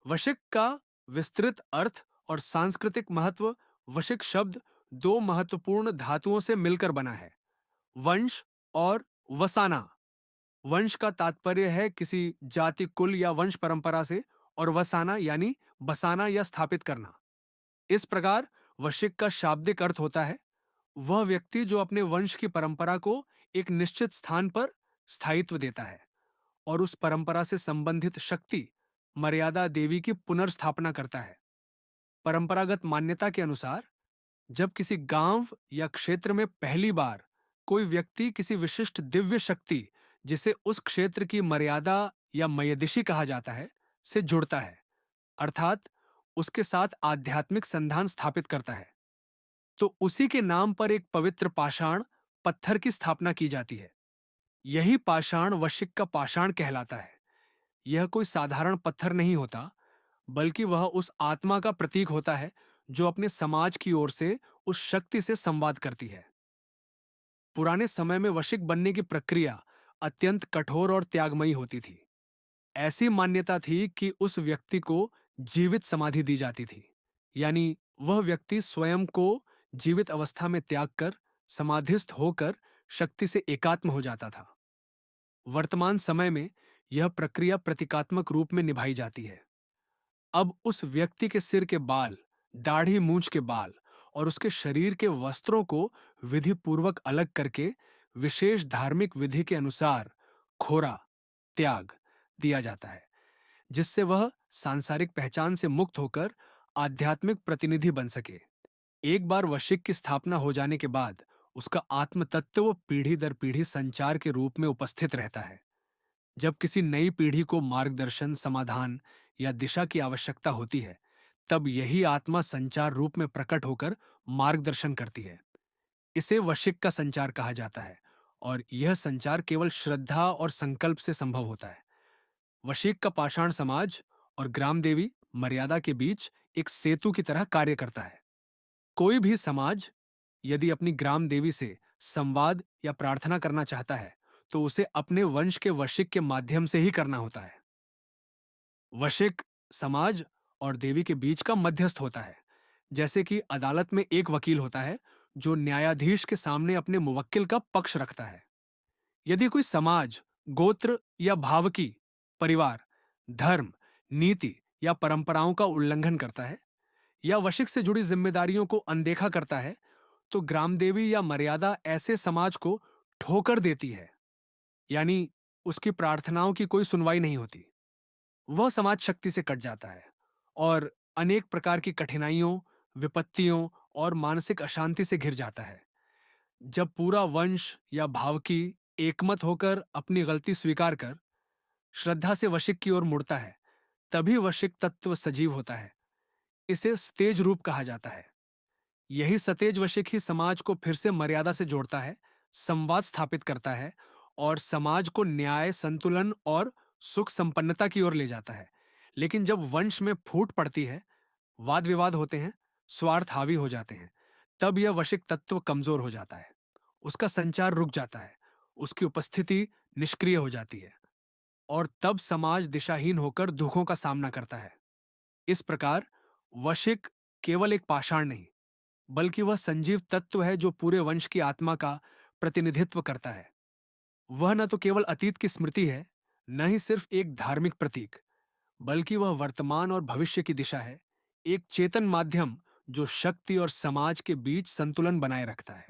वशिक का विस्तृत अर्थ और सांस्कृतिक महत्व। वशिक शब्द दो महत्वपूर्ण धातुओं से मिलकर बना है, वंश और वसाना। वंश का तात्पर्य है किसी जाति, कुल या वंश परंपरा से, और वसाना यानी बसाना या स्थापित करना। इस प्रकार वशिक का शाब्दिक अर्थ होता है वह व्यक्ति जो अपने वंश की परंपरा को एक निश्चित स्थान पर स्थायित्व देता है और उस परंपरा से संबंधित शक्ति, मर्यादा देवी की पुनर्स्थापना करता है। परंपरागत मान्यता के अनुसार जब किसी गांव या क्षेत्र में पहली बार कोई व्यक्ति किसी विशिष्ट दिव्य शक्ति, जिसे उस क्षेत्र की मर्यादा या मयदिशी कहा जाता है, से जुड़ता है, अर्थात उसके साथ आध्यात्मिक संधान स्थापित करता है, तो उसी के नाम पर एक पवित्र पाषाण, पत्थर की स्थापना की जाती है। यही पाषाण वशिक का पाषाण कहलाता है। यह कोई साधारण पत्थर नहीं होता, बल्कि वह उस आत्मा का प्रतीक होता है जो अपने समाज की ओर से उस शक्ति से संवाद करती है। पुराने समय में वशिक बनने की प्रक्रिया अत्यंत कठोर और त्यागमयी होती थी। ऐसी मान्यता थी कि उस व्यक्ति को जीवित समाधि दी जाती थी, यानी वह व्यक्ति स्वयं को जीवित अवस्था में त्याग कर समाधिस्थ होकर शक्ति से एकात्म हो जाता था। वर्तमान समय में यह प्रक्रिया प्रतीकात्मक रूप में निभाई जाती है। अब उस व्यक्ति के सिर के बाल, दाढ़ी मूंछ के बाल और उसके शरीर के वस्त्रों को विधि पूर्वक अलग करके विशेष धार्मिक विधि के अनुसार खोरा, त्याग दिया जाता है, जिससे वह सांसारिक पहचान से मुक्त होकर आध्यात्मिक प्रतिनिधि बन सके। एक बार वशिक की स्थापना हो जाने के बाद उसका आत्म तत्व पीढ़ी दर पीढ़ी संचार के रूप में उपस्थित रहता है। जब किसी नई पीढ़ी को मार्गदर्शन, समाधान या दिशा की आवश्यकता होती है, तब यही आत्मा संचार रूप में प्रकट होकर मार्गदर्शन करती है। इसे वशिक का संचार कहा जाता है और यह संचार केवल श्रद्धा और संकल्प से संभव होता है। वशिक का पाषाण समाज और ग्राम देवी मर्यादा के बीच एक सेतु की तरह कार्य करता है। कोई भी समाज यदि अपनी ग्राम देवी से संवाद या प्रार्थना करना चाहता है, तो उसे अपने वंश के वशिक के माध्यम से ही करना होता है। वशिक समाज और देवी के बीच का मध्यस्थ होता है, जैसे कि अदालत में एक वकील होता है जो न्यायाधीश के सामने अपने मुवक्किल का पक्ष रखता है। यदि कोई समाज, गोत्र या भावकी, परिवार, धर्म, नीति या परंपराओं का उल्लंघन करता है या वशिक से जुड़ी जिम्मेदारियों को अनदेखा करता है, तो ग्रामदेवी या मर्यादा ऐसे समाज को ठोकर देती है, यानी उसकी प्रार्थनाओं की कोई सुनवाई नहीं होती। वह समाज शक्ति से कट जाता है और अनेक प्रकार की कठिनाइयों, विपत्तियों और मानसिक अशांति से घिर जाता है। जब पूरा वंश या भावकी एकमत होकर अपनी गलती स्वीकार कर श्रद्धा से वशिक की ओर मुड़ता है, तभी वशिक तत्व सजीव होता है। इसे स्तेज रूप कहा जाता है। यही सतेज वशिक ही समाज को फिर से मर्यादा से जोड़ता है, संवाद स्थापित करता है और समाज को न्याय, संतुलन और सुख संपन्नता की ओर ले जाता है। लेकिन जब वंश में फूट पड़ती है, वाद विवाद होते हैं, स्वार्थ हावी हो जाते हैं, तब यह वशिक तत्व कमजोर हो जाता है। उसका संचार रुक जाता है, उसकी उपस्थिति निष्क्रिय हो जाती है और तब समाज दिशाहीन होकर दुखों का सामना करता है। इस प्रकार वशिक केवल एक पाषाण नहीं, बल्कि वह संजीव तत्व है जो पूरे वंश की आत्मा का प्रतिनिधित्व करता है। वह न तो केवल अतीत की स्मृति है, न ही सिर्फ एक धार्मिक प्रतीक, बल्कि वह वर्तमान और भविष्य की दिशा है, एक चेतन माध्यम जो शक्ति और समाज के बीच संतुलन बनाए रखता है।